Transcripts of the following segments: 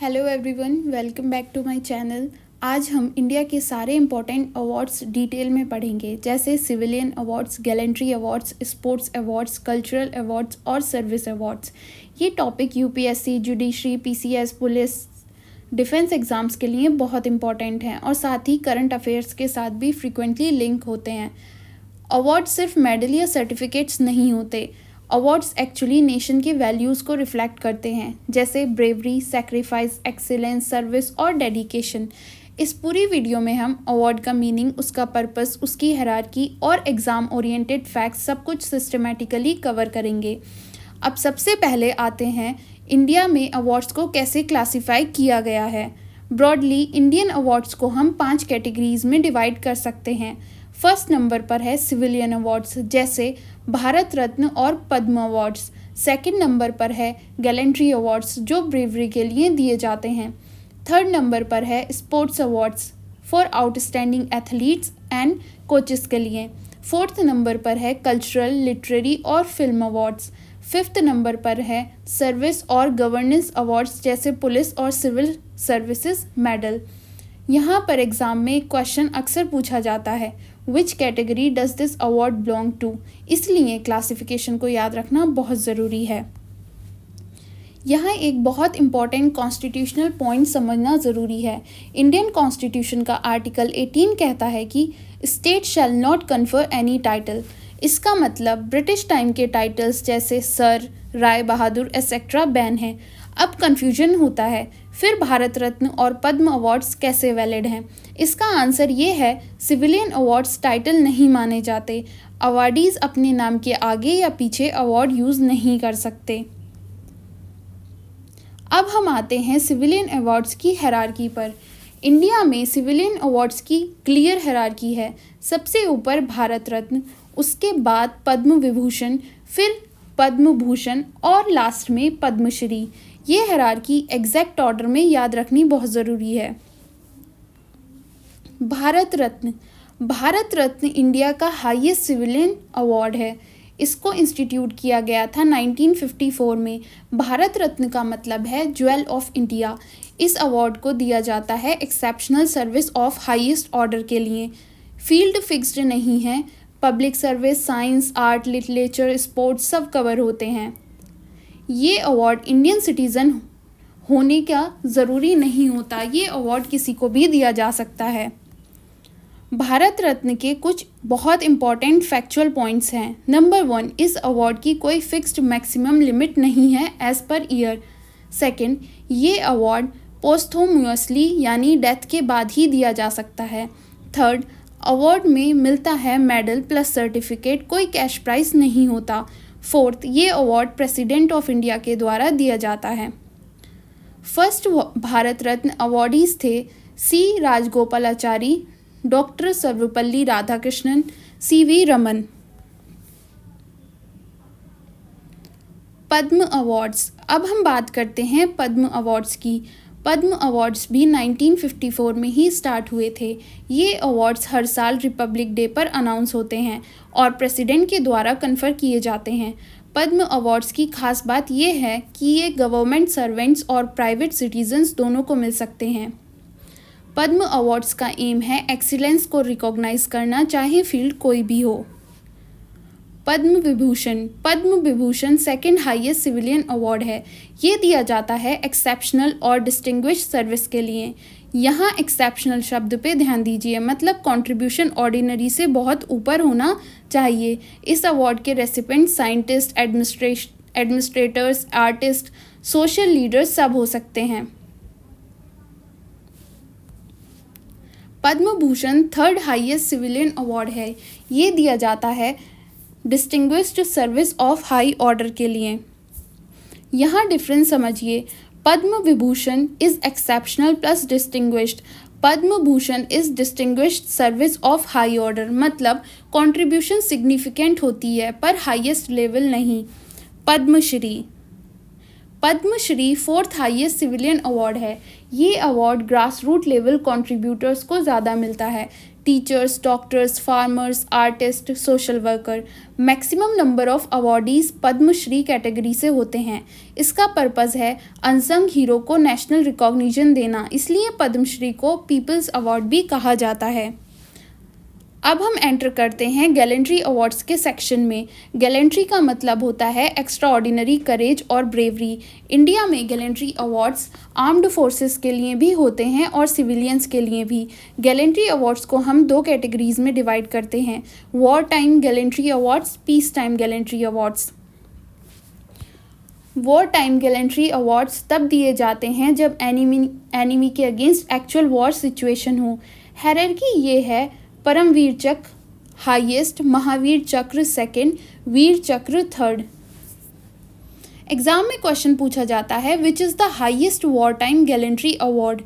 Hello everyone, welcome back to my channel. आज हम India के सारे इम्पोर्टेंट अवार्ड्स डिटेल में पढ़ेंगे, जैसे civilian awards, gallantry awards, sports awards, cultural awards और सर्विस अवार्ड्स। ये topic UPSC, judiciary, PCS, police, defence exams के लिए बहुत इंपॉर्टेंट हैं और साथ ही करंट अफेयर्स के साथ भी फ्रिक्वेंटली लिंक होते हैं। अवार्ड सिर्फ मेडल या सर्टिफिकेट्स नहीं होते। अवार्ड्स एक्चुअली नेशन के वैल्यूज़ को रिफ्लेक्ट करते हैं, जैसे ब्रेवरी, सेक्रीफाइस, एक्सीलेंस, सर्विस और डेडिकेशन। इस पूरी वीडियो में हम अवार्ड का मीनिंग, उसका पर्पस, उसकी हायरार्की और एग्ज़ाम ओरिएंटेड फैक्ट्स सब कुछ सिस्टमेटिकली कवर करेंगे। अब सबसे पहले आते हैं इंडिया में अवार्ड्स को कैसे क्लासीफाई किया गया है। ब्रॉडली इंडियन अवार्ड्स को हम 5 कैटेगरीज में डिवाइड कर सकते हैं। फर्स्ट नंबर पर है सिविलियन अवार्ड्स, जैसे भारत रत्न और पद्म अवार्ड्स। सेकंड नंबर पर है गैलेंट्री अवार्ड्स, जो ब्रेवरी के लिए दिए जाते हैं। थर्ड नंबर पर है sports awards for outstanding athletes and coaches के लिए। फोर्थ नंबर पर है कल्चरल, लिटरेरी और फिल्म अवार्ड्स। फिफ्थ नंबर पर है सर्विस और गवर्नेंस अवार्ड्स, जैसे पुलिस और सिविल सर्विसेज मेडल। यहाँ पर एग्ज़ाम में एक क्वेश्चन अक्सर पूछा जाता है, which category does this award belong to. इसलिए क्लासिफिकेशन को याद रखना बहुत ज़रूरी है। यहाँ एक बहुत इंपॉर्टेंट कॉन्स्टिट्यूशनल पॉइंट समझना ज़रूरी है। इंडियन कॉन्स्टिट्यूशन का आर्टिकल 18 कहता है कि state shall not confer any title. इसका मतलब ब्रिटिश टाइम के टाइटल्स जैसे sir, Rai Bahadur etcetera ban है। अब कन्फ्यूजन होता है, फिर भारत रत्न और पद्म अवार्ड्स कैसे वैलिड हैं? इसका आंसर ये है, सिविलियन अवार्ड्स टाइटल नहीं माने जाते। अवार्डीज अपने नाम के आगे या पीछे अवार्ड यूज़ नहीं कर सकते। अब हम आते हैं सिविलियन अवार्ड्स की हायरार्की पर। इंडिया में सिविलियन अवार्ड्स की क्लियर हायरार्की है। सबसे ऊपर भारत रत्न, उसके बाद पद्म विभूषण, फिर पद्म भूषण और लास्ट में पद्मश्री। ये हायरार्की एग्जैक्ट ऑर्डर में याद रखनी बहुत ज़रूरी है। भारत रत्न इंडिया का हाईएस्ट सिविलियन अवार्ड है। इसको इंस्टीट्यूट किया गया था 1954 में। भारत रत्न का मतलब है ज्वेल ऑफ इंडिया। इस अवार्ड को दिया जाता है exceptional service of highest order के लिए। फील्ड फिक्स्ड नहीं है, public service, science, art, literature, sports सब कवर होते हैं। ये अवार्ड इंडियन सिटीज़न होने का ज़रूरी नहीं होता, ये अवार्ड किसी को भी दिया जा सकता है। भारत रत्न के कुछ बहुत इंपॉर्टेंट फैक्चुअल पॉइंट्स हैं। नंबर 1, इस अवार्ड की कोई फिक्स्ड मैक्सिमम लिमिट नहीं है एज़ पर ईयर। सेकंड, ये अवार्ड पोस्टहुमसली यानी डेथ के बाद ही दिया जा सकता है। थर्ड, अवार्ड में मिलता है मेडल प्लस सर्टिफिकेट, कोई कैश प्राइस नहीं होता। फोर्थ, ये अवार्ड प्रेसिडेंट ऑफ इंडिया के द्वारा दिया जाता है। फर्स्ट भारत रत्न अवार्डीज थे सी राजगोपालाचारी, डॉक्टर सर्वपल्ली राधाकृष्णन, सीवी रमन। पद्म अवार्ड्स। अब हम बात करते हैं पद्म अवार्ड्स की। पद्म अवार्ड्स भी 1954 में ही स्टार्ट हुए थे। ये अवार्ड्स हर साल रिपब्लिक डे पर अनाउंस होते हैं और प्रेसिडेंट के द्वारा कन्फर किए जाते हैं। पद्म अवार्ड्स की खास बात यह है कि ये गवर्नमेंट सर्वेंट्स और प्राइवेट सिटीजन्स दोनों को मिल सकते हैं। पद्म अवार्ड्स का एम है एक्सीलेंस को रिकॉग्नाइज करना, चाहे फील्ड कोई भी हो। Padma Vibhushan second highest civilian award है। ये दिया जाता है एक्सेप्शनल और डिस्टिंग्विश्ड सर्विस के लिए। यहाँ एक्सेप्शनल शब्द पे ध्यान दीजिए, मतलब कंट्रीब्यूशन ऑर्डिनरी से बहुत ऊपर होना चाहिए। इस अवार्ड के recipient scientist, administrators, artist, social leaders सब हो सकते हैं। Padma Bhushan third highest civilian award है। ये दिया जाता है distinguished service of high order के लिए। यहाँ डिफरेंस समझिए, Padma Vibhushan is exceptional plus distinguished, Padma Bhushan is distinguished service of high order, मतलब कंट्रीब्यूशन सिग्निफिकेंट होती है पर हाईएस्ट लेवल नहीं। Padmashri fourth highest civilian award है। ये award grass root level contributors को ज़्यादा मिलता है। Teachers, doctors, farmers, artist, social worker. Maximum number of awardees Padma Shri category से होते हैं। इसका पर्पज़ है अनसंग हीरो को नेशनल रिकॉग्निशन देना, इसलिए पद्मश्री को पीपल्स अवार्ड भी कहा जाता है। अब हम एंटर करते हैं गैलेंट्री अवार्ड्स के सेक्शन में। गैलेंट्री का मतलब होता है एक्स्ट्रा ऑर्डिनरी करेज और ब्रेवरी। इंडिया में गैलेंट्री अवार्ड्स आर्म्ड फोर्सेस के लिए भी होते हैं और सिविलियंस के लिए भी। गैलेंट्री अवार्ड्स को हम दो कैटेगरीज में डिवाइड करते हैं, war time gallantry awards, peace time gallantry awards. War time gallantry awards तब दिए जाते हैं जब एनिमी के अगेंस्ट एक्चुअल वॉर सिचुएशन हो। हायरार्की ये है: परमवीर चक्र हाईएस्ट, महावीर चक्र सेकंड, वीर चक्र थर्ड। एग्जाम में क्वेश्चन पूछा जाता है which is the highest war time gallantry award.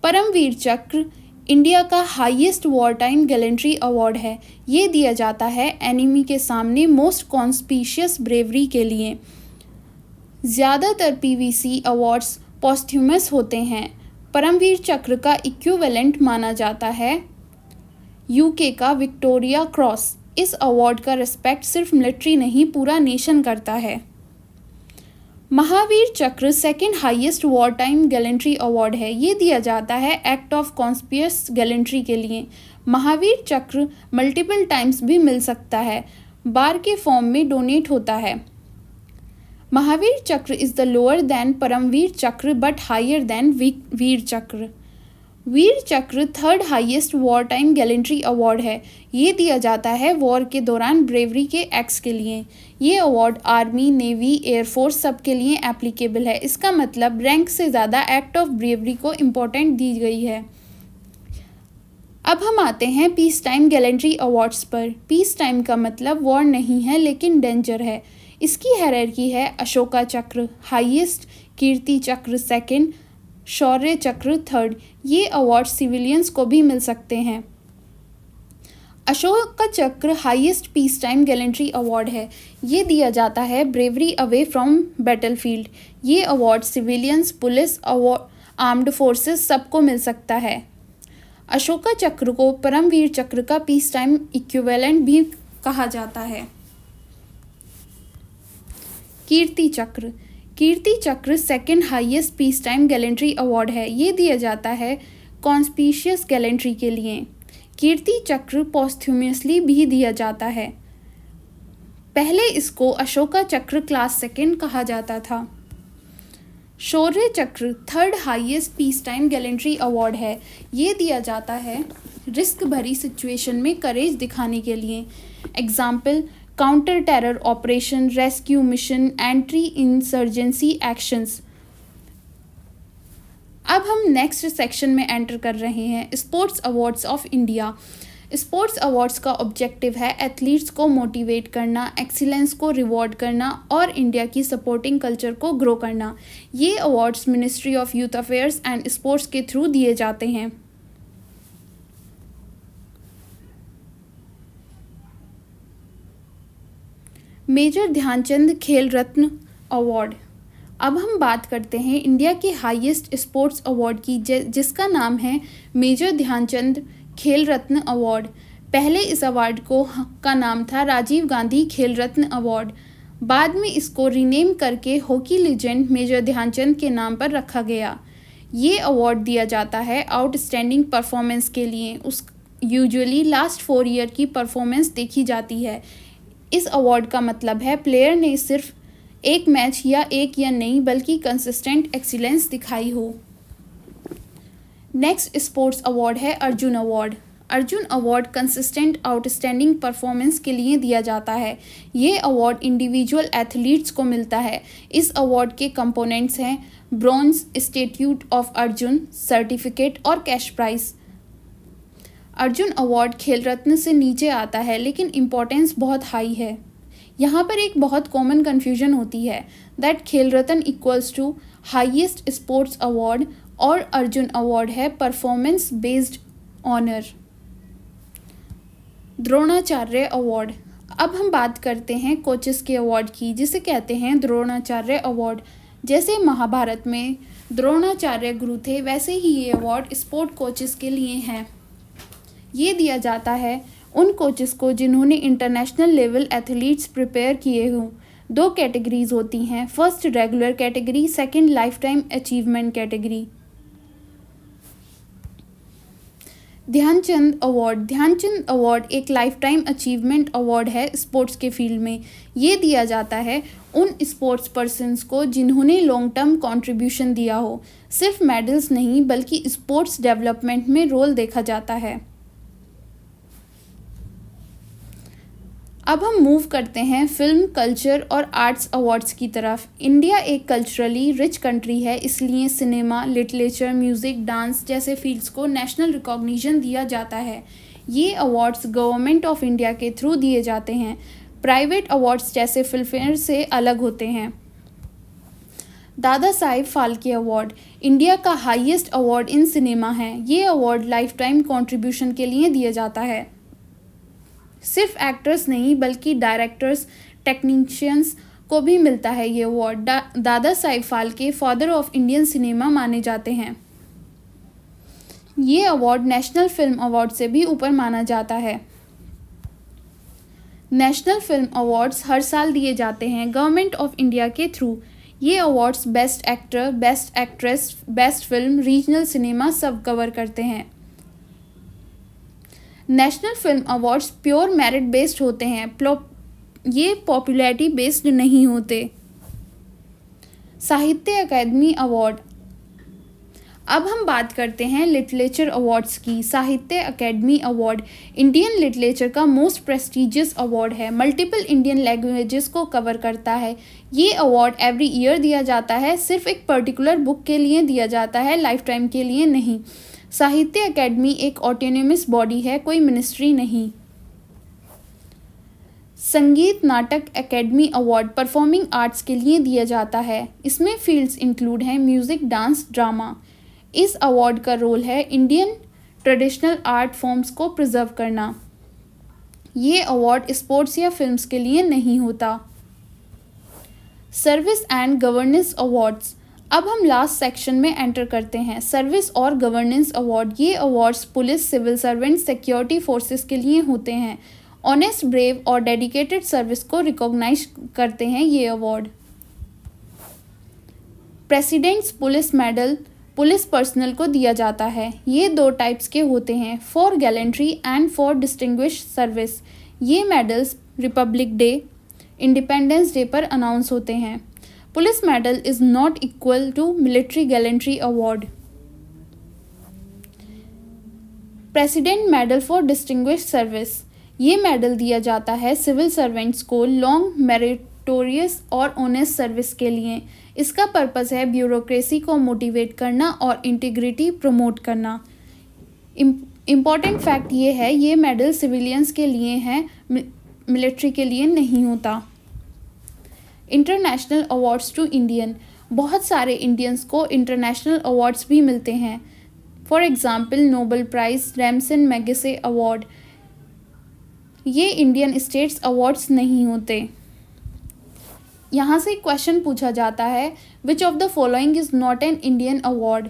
Param Vir Chakra India का highest war time gallantry award है। ये दिया जाता है एनिमी के सामने मोस्ट कॉन्स्पिशियस ब्रेवरी के लिए। ज़्यादातर पीवीसी अवार्ड्स पोस्ट्यूमस होते हैं। परमवीर चक्र का इक्विवेलेंट माना जाता है यूके का विक्टोरिया क्रॉस। इस अवार्ड का रिस्पेक्ट सिर्फ मिलिट्री नहीं, पूरा नेशन करता है। महावीर चक्र second highest war time gallantry award है। ये दिया जाता है एक्ट ऑफ कॉन्स्पियस गैलेंट्री के लिए। महावीर चक्र मल्टीपल टाइम्स भी मिल सकता है, बार के फॉर्म में डोनेट होता है। Maha Vir Chakra is the lower than Param Vir Chakra but higher than Vir Chakra. Vir Chakra third highest war time gallantry award है। ये दिया जाता है वॉर के दौरान ब्रेवरी के एक्ट्स के लिए। ये अवार्ड आर्मी, नेवी, एयरफोर्स सब के लिए एप्लीकेबल है। इसका मतलब रैंक से ज़्यादा एक्ट ऑफ ब्रेवरी को इम्पोर्टेंट दी गई है। अब हम आते हैं पीस टाइम गैलेंट्री अवार्ड्स पर। पीस टाइम का मतलब वॉर नहीं है लेकिन डेंजर है। इसकी हायरार्की है अशोका चक्र हाईएस्ट, कीर्ति चक्र सेकंड, शौर्य चक्र थर्ड। ये अवार्ड सिविलियंस को भी मिल सकते हैं। अशोका चक्र highest peace time gallantry award है। ये दिया जाता है ब्रेवरी अवे फ्रॉम बैटलफील्ड। ये award civilians, police, armed forces सबको मिल सकता है। अशोका चक्र को परमवीर चक्र का पीस टाइम इक्विवेलेंट भी कहा जाता है। कीर्ति चक्र second highest peace time gallantry award है। ये दिया जाता है कॉन्स्पिशियस गैलेंट्री के लिए। कीर्ति चक्र पोस्ट्यूमसली भी दिया जाता है। पहले इसको अशोका चक्र क्लास सेकंड कहा जाता था। शौर्य चक्र third highest peace time gallantry award है। ये दिया जाता है रिस्क भरी सिचुएशन में करेज दिखाने के लिए। Example: counter terror operation, rescue mission, entry insurgency actions. अब हम नेक्स्ट सेक्शन में एंटर कर रहे हैं sports awards of India. Sports awards का ऑब्जेक्टिव है एथलीट्स को मोटिवेट करना, एक्सीलेंस को रिवॉर्ड करना और इंडिया की सपोर्टिंग कल्चर को ग्रो करना। ये awards ministry of youth affairs and sports के थ्रू दिए जाते हैं। मेजर ध्यानचंद खेल रत्न अवार्ड। अब हम बात करते हैं इंडिया के हाईएस्ट स्पोर्ट्स अवार्ड की, जिसका नाम है मेजर ध्यानचंद खेल रत्न अवार्ड। पहले इस अवार्ड का नाम था राजीव गांधी खेल रत्न अवार्ड। बाद में इसको रीनेम करके हॉकी लीजेंड मेजर ध्यानचंद के नाम पर रखा गया। ये अवार्ड दिया जाता है आउटस्टैंडिंग परफॉर्मेंस के लिए। यूजुअली लास्ट 4 ईयर की परफॉर्मेंस देखी जाती है। इस अवार्ड का मतलब है प्लेयर ने सिर्फ एक मैच या नहीं बल्कि कंसिस्टेंट एक्सीलेंस दिखाई हो। नेक्स्ट स्पोर्ट्स अवार्ड है Arjun award. Arjun award consistent outstanding performance के लिए दिया जाता है। ये अवार्ड इंडिविजुअल एथलीट्स को मिलता है। इस अवार्ड के कंपोनेंट्स हैं bronze, statute of Arjun, certificate और कैश प्राइज। अर्जुन अवार्ड खेल रत्न से नीचे आता है लेकिन इम्पोर्टेंस बहुत हाई है। यहाँ पर एक बहुत कॉमन कन्फ्यूजन होती है that Khel Ratna equals to highest sports award और अर्जुन अवार्ड है performance based honour. Dronacharya award. अब हम बात करते हैं कोचेस के अवार्ड की, जिसे कहते हैं द्रोणाचार्य अवार्ड। जैसे महाभारत में द्रोणाचार्य गुरु थे, वैसे ही ये अवार्ड स्पोर्ट कोचेस के लिए हैं। ये दिया जाता है उन कोचेस को जिन्होंने इंटरनेशनल लेवल एथलीट्स प्रिपेयर किए हों। 2 कैटेगरीज होती हैं, first regular category, second life time achievement category. Dhyan Chand award. Dhyan Chand award एक लाइफ टाइम अचीवमेंट अवार्ड है स्पोर्ट्स के फील्ड में। ये दिया जाता है उन स्पोर्ट्स पर्सन्स को जिन्होंने लॉन्ग टर्म कंट्रीब्यूशन दिया हो। सिर्फ मेडल्स नहीं बल्कि स्पोर्ट्स डेवलपमेंट में रोल देखा जाता है। अब हम मूव करते हैं फिल्म, कल्चर और आर्ट्स अवार्ड्स की तरफ। इंडिया एक कल्चरली रिच कंट्री है, इसलिए सिनेमा, लिटरेचर, म्यूज़िक, डांस जैसे फील्ड्स को नेशनल रिकॉग्निशन दिया जाता है। ये अवार्ड्स गवर्नमेंट ऑफ इंडिया के थ्रू दिए जाते हैं। प्राइवेट अवार्ड्स जैसे फिल्मफेयर से अलग होते हैं। दादा साहिब फाल्के अवार्ड इंडिया का हाईएस्ट अवार्ड इन सिनेमा है। ये अवार्ड लाइफ टाइम कॉन्ट्रीब्यूशन के लिए दिया जाता है। सिर्फ एक्टर्स नहीं बल्कि डायरेक्टर्स, टेक्नीशियंस को भी मिलता है ये अवार्ड। दादा Sahib Phalke father of Indian cinema माने जाते हैं। ये अवार्ड नेशनल फिल्म अवार्ड से भी ऊपर माना जाता है। नेशनल फिल्म अवार्ड्स हर साल दिए जाते हैं गवर्नमेंट ऑफ इंडिया के थ्रू। ये awards best actor, best actress, best film, regional cinema सब कवर करते हैं। National film awards pure merit based होते हैं, ये पॉपुलैरिटी बेस्ड नहीं होते। साहित्य अकादमी अवार्ड। अब हम बात करते हैं लिटरेचर अवार्ड्स की। साहित्य अकादमी अवार्ड इंडियन लिटरेचर का मोस्ट प्रेस्टिजियस अवार्ड है। मल्टीपल इंडियन लैंग्वेजेस को कवर करता है। ये अवार्ड एवरी ईयर दिया जाता है। सिर्फ एक पर्टिकुलर बुक के लिए दिया जाता है, लाइफ टाइम के लिए नहीं। साहित्य अकादमी एक ऑटोनोमस बॉडी है, कोई मिनिस्ट्री नहीं। संगीत नाटक अकादमी अवार्ड परफॉर्मिंग आर्ट्स के लिए दिया जाता है। इसमें फील्ड्स इंक्लूड हैं म्यूज़िक, डांस, ड्रामा। इस अवार्ड का रोल है इंडियन ट्रेडिशनल आर्ट फॉर्म्स को प्रिजर्व करना। ये अवार्ड स्पोर्ट्स या फिल्म्स के लिए नहीं होता। Service and governance awards. अब हम लास्ट सेक्शन में एंटर करते हैं, सर्विस और गवर्नेंस अवार्ड। ये awards police, civil servant, security forces के लिए होते हैं। ऑनेस्ट, ब्रेव और डेडिकेटेड सर्विस को रिकॉग्नाइज करते हैं ये award. President's police medal police personal को दिया जाता है। ये 2 टाइप्स के होते हैं, for gallantry and for distinguished service. ये medals Republic Day, Independence Day पर अनाउंस होते हैं। Police medal is not equal to military gallantry award. President medal for distinguished service. ये मेडल दिया जाता है सिविल सर्वेंट्स को लॉन्ग, मेरिटोरियस और ऑनेस्ट सर्विस के लिए। इसका पर्पस है ब्यूरोक्रेसी को मोटिवेट करना और इंटीग्रिटी प्रमोट करना। इम्पॉर्टेंट फैक्ट ये है, ये मेडल सिविलियंस के लिए हैं, मिलिट्री के लिए नहीं होता। International awards to Indian. बहुत सारे इंडियंस को इंटरनेशनल अवार्ड्स भी मिलते हैं। For example Nobel prize, Ramon Magsaysay award. ये इंडियन स्टेट्स अवार्ड्स नहीं होते। यहाँ से क्वेश्चन पूछा जाता है, which of the following is not an Indian award.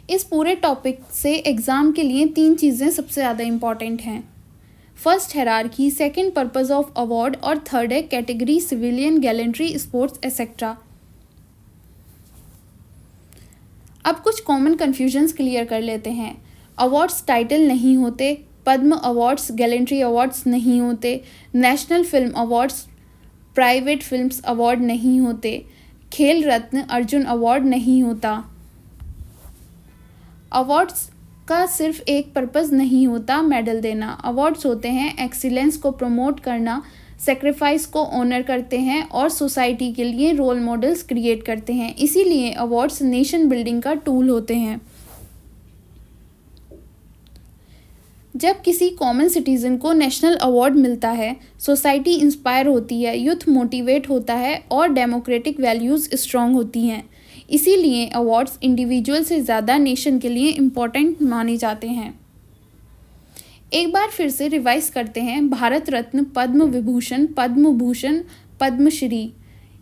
इस पूरे टॉपिक से एग्ज़ाम के लिए 3 चीज़ें सबसे ज़्यादा इम्पॉर्टेंट हैं। First hierarchy, second purpose of award और थर्ड है category, civilian, gallantry, sports etcetera. अब कुछ कॉमन कन्फ्यूजन्स क्लियर कर लेते हैं। अवार्ड्स टाइटल नहीं होते, पद्म अवार्ड्स गैलेंट्री अवार्ड्स नहीं होते, national film awards private films award नहीं होते, खेल रत्न अर्जुन अवार्ड नहीं होता। अवार्ड्स का सिर्फ एक पर्पज़ नहीं होता मेडल देना। अवार्ड्स होते हैं एक्सीलेंस को प्रमोट करना, सेक्रीफाइस को ऑनर करते हैं और सोसाइटी के लिए रोल मॉडल्स क्रिएट करते हैं। इसीलिए अवार्ड्स नेशन बिल्डिंग का टूल होते हैं। जब किसी कॉमन सिटीज़न को नेशनल अवार्ड मिलता है, सोसाइटी इंस्पायर होती है, यूथ मोटिवेट होता है और डेमोक्रेटिक वैल्यूज़ स्ट्रॉन्ग होती हैं। इसीलिए अवार्ड्स इंडिविजुअल से ज़्यादा नेशन के लिए इम्पोर्टेंट माने जाते हैं। एक बार फिर से रिवाइज करते हैं, भारत रत्न, पद्म विभूषण, पद्म भूषण, पद्मश्री।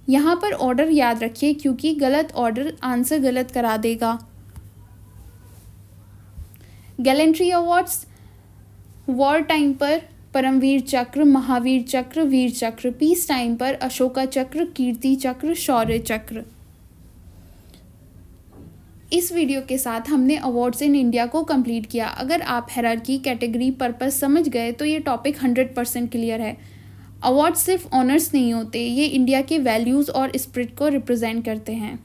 यहाँ पर ऑर्डर याद रखिए क्योंकि गलत ऑर्डर आंसर गलत करा देगा। गैलेंट्री अवार्ड्स वॉर टाइम पर परमवीर चक्र, महावीर चक्र, वीर चक्र, पीस टाइम पर अशोका चक्र, कीर्ति चक्र, शौर्य चक्र। इस वीडियो के साथ हमने अवार्ड्स इन इंडिया को कंप्लीट किया। अगर आप हायरार्की, कैटेगरी, पर्पस समझ गए तो ये टॉपिक 100% क्लियर है। अवार्ड्स सिर्फ ऑनर्स नहीं होते, ये इंडिया के वैल्यूज़ और स्पिरिट को रिप्रेजेंट करते हैं।